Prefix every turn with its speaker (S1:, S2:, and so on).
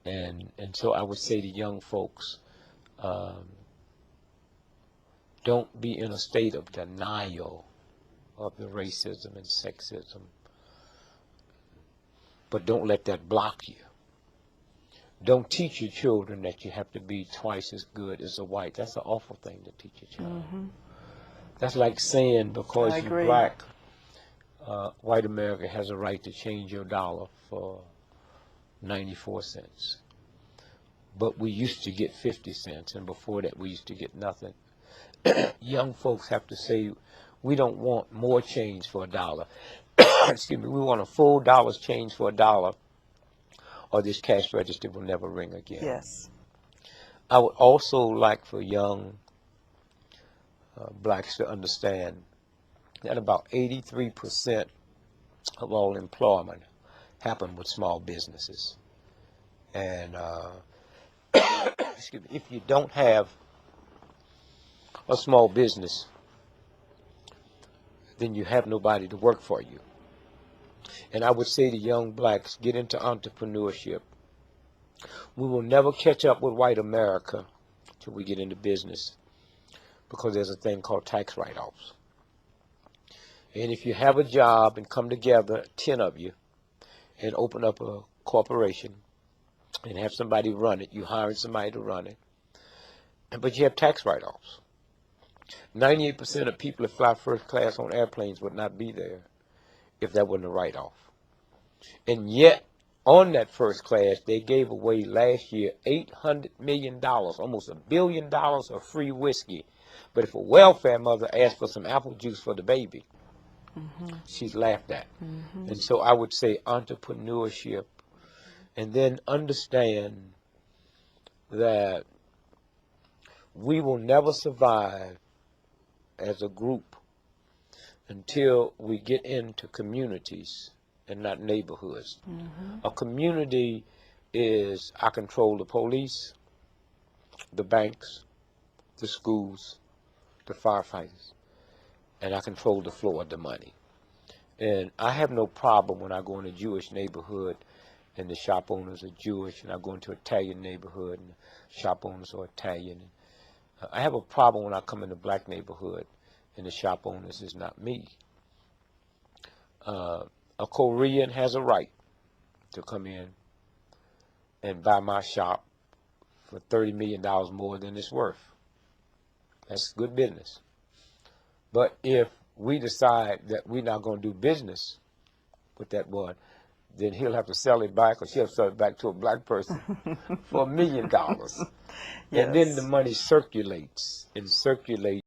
S1: And so I would say to young folks, um, don't be in a state of denial of the racism and sexism, but don't let that block you. Don't teach your children that you have to be twice as good as a white. That's an awful thing to teach your child.
S2: Mm-hmm.
S1: That's like saying because
S2: I
S1: you're
S2: agree.
S1: black, white America has a right to change your dollar for 94 cents. But we used to get 50 cents, and before that we used to get nothing. Young folks have to say, we don't want more change for a dollar. Excuse me, we want a full dollar's change for a dollar, or this cash register will never ring again.
S2: Yes.
S1: I would also like for young blacks to understand that about 83% of all employment happen with small businesses. And excuse me, if you don't have a small business, then you have nobody to work for you. And I would say to young blacks, get into entrepreneurship. We will never catch up with white America till we get into business, because there's a thing called tax write-offs. And if you have a job and come together, 10 of you, and open up a corporation and have somebody run it, you hiring somebody to run it, but you have tax write-offs. 98% of people that fly first class on airplanes would not be there if that wasn't a write-off. And yet, on that first class, they gave away last year $800 million, almost $1 billion of free whiskey. But if a welfare mother asked for some apple juice for the baby, she's laughed at. And so I would say entrepreneurship, and then understand that we will never survive as a group until we get into communities and not neighborhoods. A community is, I control the police, the banks, the schools, the firefighters, and I control the flow of the money. And I have no problem when I go in a Jewish neighborhood and the shop owners are Jewish, and I go into an Italian neighborhood and the shop owners are Italian. I have a problem when I come in a black neighborhood and the shop owners is not me. A Korean has a right to come in and buy my shop for $30 million more than it's worth. That's good business. But if we decide that we're not going to do business with that one, then he'll have to sell it back, or she'll sell it back to a black person for $1 million.
S2: Yes.
S1: And then the money circulates and circulates.